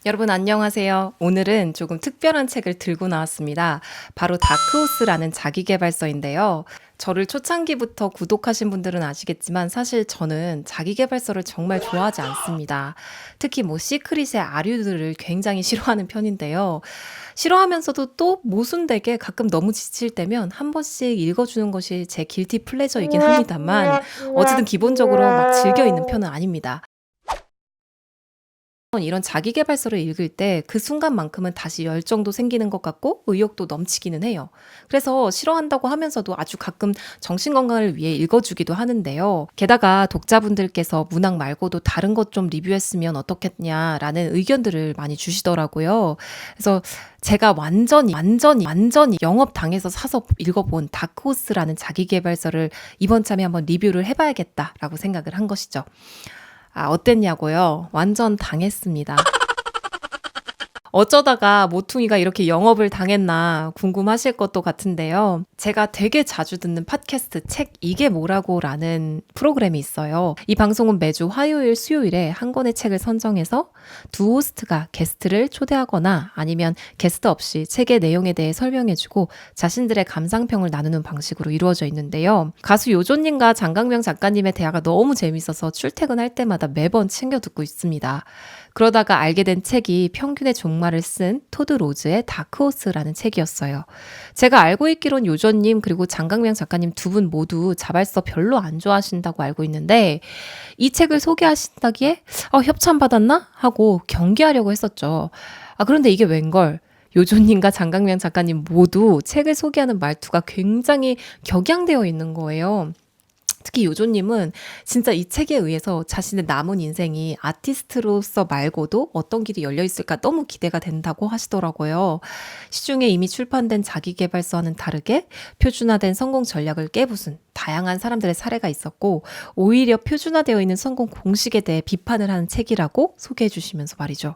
여러분 안녕하세요. 오늘은 조금 특별한 책을 들고 나왔습니다. 바로 다크호스라는 자기계발서인데요. 저를 초창기부터 구독하신 분들은 아시겠지만 사실 저는 자기계발서를 정말 좋아하지 않습니다. 특히 시크릿의 아류들을 굉장히 싫어하는 편인데요. 싫어하면서도 또 모순되게 가끔 너무 지칠 때면 한 번씩 읽어주는 것이 제 길티 플레저이긴 합니다만 어쨌든 기본적으로 막 즐겨 읽는 편은 아닙니다. 이런 자기계발서를 읽을 때 그 순간만큼은 다시 열정도 생기는 것 같고 의욕도 넘치기는 해요. 그래서 싫어한다고 하면서도 아주 가끔 정신건강을 위해 읽어주기도 하는데요. 게다가 독자분들께서 문학 말고도 다른 것 좀 리뷰했으면 어떻겠냐라는 의견들을 많이 주시더라고요. 그래서 제가 완전히 영업당해서 사서 읽어본 다크호스라는 자기계발서를 이번 참에 한번 리뷰를 해봐야겠다라고 생각을 한 것이죠. 어땠냐고요? 완전 당했습니다. 어쩌다가 모퉁이가 이렇게 영업을 당했나 궁금하실 것도 같은데요. 제가 되게 자주 듣는 팟캐스트 책 이게 뭐라고 라는 프로그램이 있어요. 이 방송은 매주 화요일, 수요일에 한 권의 책을 선정해서 두 호스트가 게스트를 초대하거나 아니면 게스트 없이 책의 내용에 대해 설명해주고 자신들의 감상평을 나누는 방식으로 이루어져 있는데요. 가수 요조님과 장강명 작가님의 대화가 너무 재밌어서 출퇴근할 때마다 매번 챙겨 듣고 있습니다. 그러다가 알게 된 책이 평균의 종말을 쓴 토드 로즈의 다크호스라는 책이었어요. 제가 알고 있기론 요조님 그리고 장강명 작가님 두 분 모두 자발서 별로 안 좋아하신다고 알고 있는데 이 책을 소개하신다기에 협찬받았나? 하고 경계하려고 했었죠. 그런데 이게 웬걸. 요조님과 장강명 작가님 모두 책을 소개하는 말투가 굉장히 격양되어 있는 거예요. 특히 요조님은 진짜 이 책에 의해서 자신의 남은 인생이 아티스트로서 말고도 어떤 길이 열려 있을까 너무 기대가 된다고 하시더라고요. 시중에 이미 출판된 자기계발서와는 다르게 표준화된 성공 전략을 깨부순 다양한 사람들의 사례가 있었고 오히려 표준화되어 있는 성공 공식에 대해 비판을 하는 책이라고 소개해 주시면서 말이죠.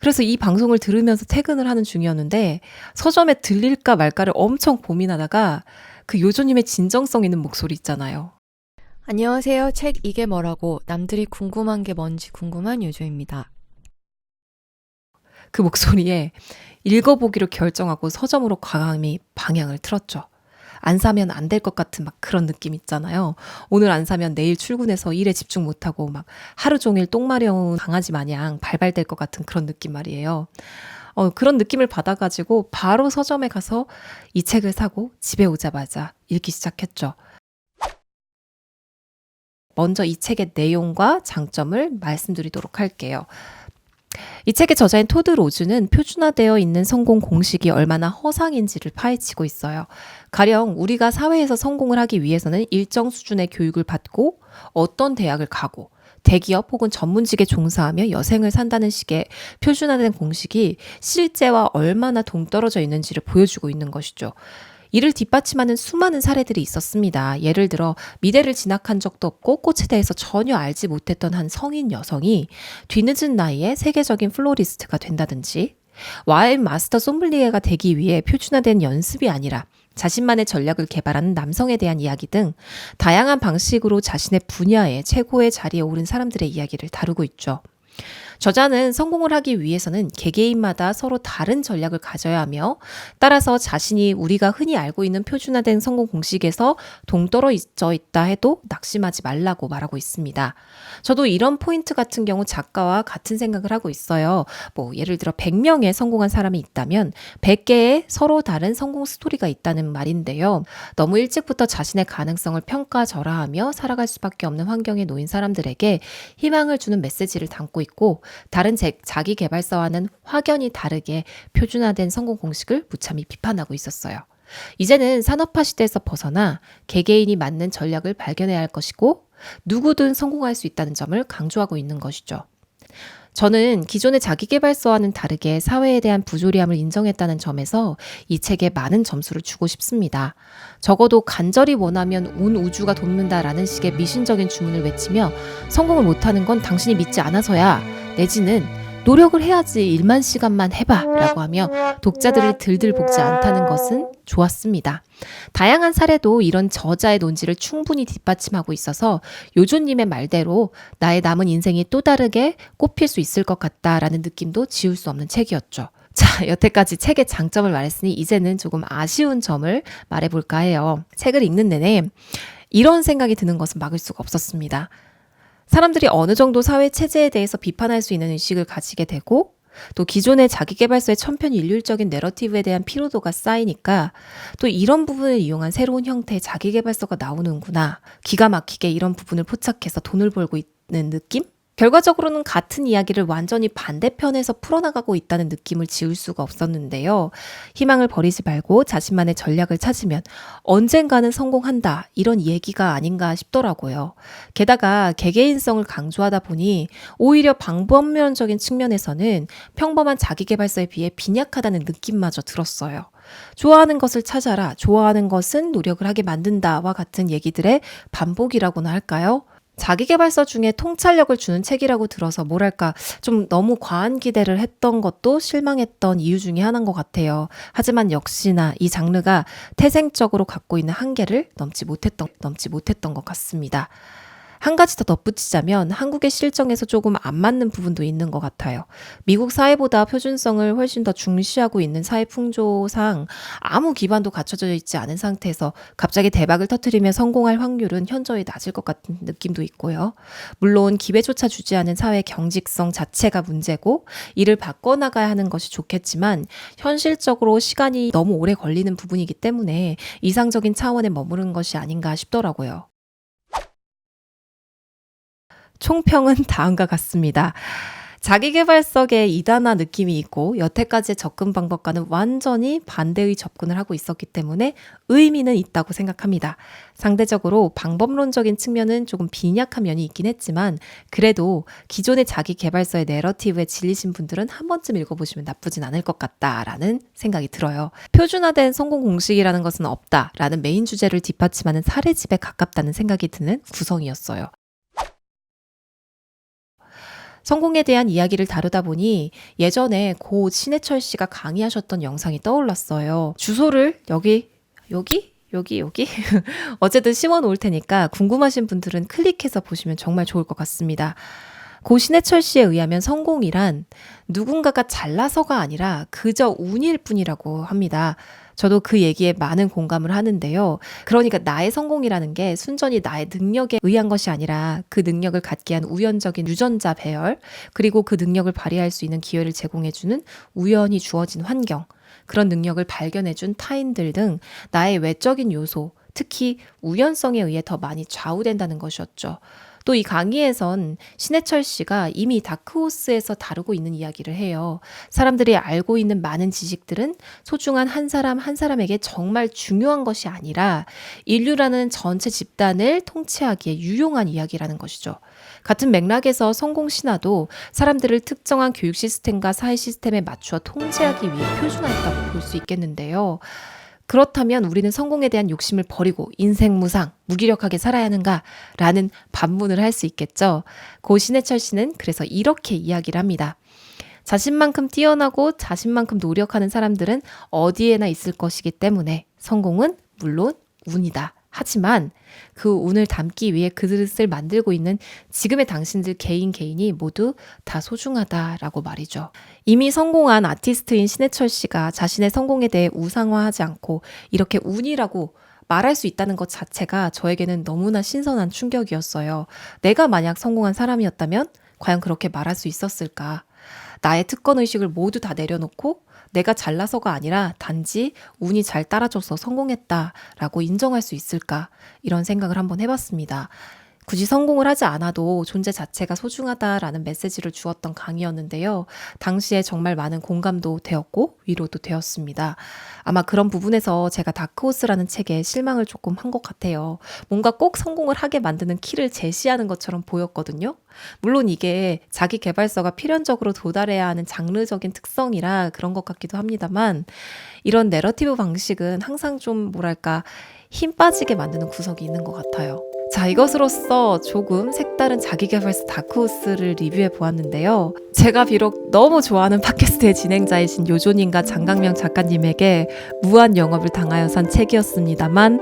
그래서 이 방송을 들으면서 퇴근을 하는 중이었는데 서점에 들릴까 말까를 엄청 고민하다가 그 요조님의 진정성 있는 목소리 있잖아요. 안녕하세요. 책 이게 뭐라고 남들이 궁금한 게 뭔지 궁금한 요조입니다. 그 목소리에 읽어보기로 결정하고 서점으로 과감히 방향을 틀었죠. 안 사면 안 될 것 같은 막 그런 느낌 있잖아요. 오늘 안 사면 내일 출근해서 일에 집중 못하고 막 하루 종일 똥 마려운 강아지 마냥 발발될 것 같은 그런 느낌 말이에요. 그런 느낌을 받아가지고 바로 서점에 가서 이 책을 사고 집에 오자마자 읽기 시작했죠. 먼저 이 책의 내용과 장점을 말씀드리도록 할게요. 이 책의 저자인 토드 로즈는 표준화되어 있는 성공 공식이 얼마나 허상인지를 파헤치고 있어요. 가령 우리가 사회에서 성공을 하기 위해서는 일정 수준의 교육을 받고 어떤 대학을 가고 대기업 혹은 전문직에 종사하며 여생을 산다는 식의 표준화된 공식이 실제와 얼마나 동떨어져 있는지를 보여주고 있는 것이죠. 이를 뒷받침하는 수많은 사례들이 있었습니다. 예를 들어 미대를 진학한 적도 없고 꽃에 대해서 전혀 알지 못했던 한 성인 여성이 뒤늦은 나이에 세계적인 플로리스트가 된다든지 와인 마스터 솜믈리에가 되기 위해 표준화된 연습이 아니라 자신만의 전략을 개발하는 남성에 대한 이야기 등 다양한 방식으로 자신의 분야의 최고의 자리에 오른 사람들의 이야기를 다루고 있죠. 저자는 성공을 하기 위해서는 개개인마다 서로 다른 전략을 가져야 하며 따라서 자신이 우리가 흔히 알고 있는 표준화된 성공 공식에서 동떨어져 있다 해도 낙심하지 말라고 말하고 있습니다. 저도 이런 포인트 같은 경우 작가와 같은 생각을 하고 있어요. 예를 들어 100명의 성공한 사람이 있다면 100개의 서로 다른 성공 스토리가 있다는 말인데요. 너무 일찍부터 자신의 가능성을 평가절하하며 살아갈 수밖에 없는 환경에 놓인 사람들에게 희망을 주는 메시지를 담고 있고 다른 자기 개발서와는 확연히 다르게 표준화된 성공 공식을 무참히 비판하고 있었어요. 이제는 산업화 시대에서 벗어나 개개인이 맞는 전략을 발견해야 할 것이고 누구든 성공할 수 있다는 점을 강조하고 있는 것이죠. 저는 기존의 자기계발서와는 다르게 사회에 대한 부조리함을 인정했다는 점에서 이 책에 많은 점수를 주고 싶습니다. 적어도 간절히 원하면 온 우주가 돕는다라는 식의 미신적인 주문을 외치며 성공을 못하는 건 당신이 믿지 않아서야 내지는 노력을 해야지 1만 시간만 해봐 라고 하며 독자들을 들들 볶지 않다는 것은 좋았습니다. 다양한 사례도 이런 저자의 논지를 충분히 뒷받침하고 있어서 요조님의 말대로 나의 남은 인생이 또 다르게 꽃필 수 있을 것 같다라는 느낌도 지울 수 없는 책이었죠. 자, 여태까지 책의 장점을 말했으니 이제는 조금 아쉬운 점을 말해볼까 해요. 책을 읽는 내내 이런 생각이 드는 것은 막을 수가 없었습니다. 사람들이 어느 정도 사회 체제에 대해서 비판할 수 있는 의식을 가지게 되고 또 기존의 자기계발서의 천편일률적인 내러티브에 대한 피로도가 쌓이니까 또 이런 부분을 이용한 새로운 형태의 자기계발서가 나오는구나. 기가 막히게 이런 부분을 포착해서 돈을 벌고 있는 느낌? 결과적으로는 같은 이야기를 완전히 반대편에서 풀어나가고 있다는 느낌을 지울 수가 없었는데요. 희망을 버리지 말고 자신만의 전략을 찾으면 언젠가는 성공한다. 이런 얘기가 아닌가 싶더라고요. 게다가 개개인성을 강조하다 보니 오히려 방법론적인 측면에서는 평범한 자기계발서에 비해 빈약하다는 느낌마저 들었어요. 좋아하는 것을 찾아라. 좋아하는 것은 노력을 하게 만든다와 같은 얘기들의 반복이라고나 할까요? 자기계발서 중에 통찰력을 주는 책이라고 들어서 뭐랄까 좀 너무 과한 기대를 했던 것도 실망했던 이유 중에 하나인 것 같아요. 하지만 역시나 이 장르가 태생적으로 갖고 있는 한계를 넘지 못했던 것 같습니다. 한 가지 더 덧붙이자면 한국의 실정에서 조금 안 맞는 부분도 있는 것 같아요. 미국 사회보다 표준성을 훨씬 더 중시하고 있는 사회 풍조상 아무 기반도 갖춰져 있지 않은 상태에서 갑자기 대박을 터뜨리며 성공할 확률은 현저히 낮을 것 같은 느낌도 있고요. 물론 기회조차 주지 않은 사회 경직성 자체가 문제고 이를 바꿔나가야 하는 것이 좋겠지만 현실적으로 시간이 너무 오래 걸리는 부분이기 때문에 이상적인 차원에 머무른 것이 아닌가 싶더라고요. 총평은 다음과 같습니다. 자기계발서계 이단화 느낌이 있고 여태까지의 접근 방법과는 완전히 반대의 접근을 하고 있었기 때문에 의미는 있다고 생각합니다. 상대적으로 방법론적인 측면은 조금 빈약한 면이 있긴 했지만 그래도 기존의 자기계발서의 내러티브에 질리신 분들은 한 번쯤 읽어보시면 나쁘진 않을 것 같다라는 생각이 들어요. 표준화된 성공 공식이라는 것은 없다라는 메인 주제를 뒷받침하는 사례집에 가깝다는 생각이 드는 구성이었어요. 성공에 대한 이야기를 다루다 보니 예전에 고 신해철 씨가 강의하셨던 영상이 떠올랐어요. 주소를 여기 어쨌든 심어 놓을 테니까 궁금하신 분들은 클릭해서 보시면 정말 좋을 것 같습니다. 고 신해철 씨에 의하면 성공이란 누군가가 잘나서가 아니라 그저 운일 뿐이라고 합니다. 저도 그 얘기에 많은 공감을 하는데요. 그러니까 나의 성공이라는 게 순전히 나의 능력에 의한 것이 아니라 그 능력을 갖게 한 우연적인 유전자 배열, 그리고 그 능력을 발휘할 수 있는 기회를 제공해주는 우연히 주어진 환경, 그런 능력을 발견해준 타인들 등 나의 외적인 요소, 특히 우연성에 의해 더 많이 좌우된다는 것이었죠. 또 이 강의에선 신해철 씨가 이미 다크호스에서 다루고 있는 이야기를 해요. 사람들이 알고 있는 많은 지식들은 소중한 한 사람 한 사람에게 정말 중요한 것이 아니라 인류라는 전체 집단을 통치하기에 유용한 이야기라는 것이죠. 같은 맥락에서 성공 신화도 사람들을 특정한 교육 시스템과 사회 시스템에 맞추어 통제하기 위해 표준화했다고 볼 수 있겠는데요. 그렇다면 우리는 성공에 대한 욕심을 버리고 인생 무상, 무기력하게 살아야 하는가? 라는 반문을 할 수 있겠죠. 고 신해철 씨는 그래서 이렇게 이야기를 합니다. 자신만큼 뛰어나고 자신만큼 노력하는 사람들은 어디에나 있을 것이기 때문에 성공은 물론 운이다. 하지만 그 운을 담기 위해 그릇을 만들고 있는 지금의 당신들 개인이 모두 다 소중하다라고 말이죠. 이미 성공한 아티스트인 신해철 씨가 자신의 성공에 대해 우상화하지 않고 이렇게 운이라고 말할 수 있다는 것 자체가 저에게는 너무나 신선한 충격이었어요. 내가 만약 성공한 사람이었다면 과연 그렇게 말할 수 있었을까? 나의 특권의식을 모두 다 내려놓고 내가 잘나서가 아니라 단지 운이 잘 따라줘서 성공했다라고 인정할 수 있을까? 이런 생각을 한번 해봤습니다. 굳이 성공을 하지 않아도 존재 자체가 소중하다라는 메시지를 주었던 강의였는데요. 당시에 정말 많은 공감도 되었고 위로도 되었습니다. 아마 그런 부분에서 제가 다크호스라는 책에 실망을 조금 한 것 같아요. 뭔가 꼭 성공을 하게 만드는 키를 제시하는 것처럼 보였거든요. 물론 이게 자기 개발서가 필연적으로 도달해야 하는 장르적인 특성이라 그런 것 같기도 합니다만 이런 내러티브 방식은 항상 좀 뭐랄까 힘 빠지게 만드는 구석이 있는 것 같아요. 자, 이것으로써 조금 색다른 자기계발서 다크호스를 리뷰해 보았는데요. 제가 비록 너무 좋아하는 팟캐스트의 진행자이신 요조님과 장강명 작가님에게 무한 영업을 당하여 산 책이었습니다만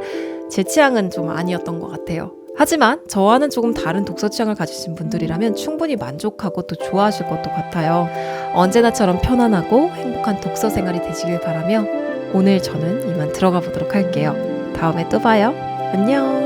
제 취향은 좀 아니었던 것 같아요. 하지만 저와는 조금 다른 독서 취향을 가지신 분들이라면 충분히 만족하고 또 좋아하실 것도 같아요. 언제나처럼 편안하고 행복한 독서 생활이 되시길 바라며 오늘 저는 이만 들어가 보도록 할게요. 다음에 또 봐요. 안녕.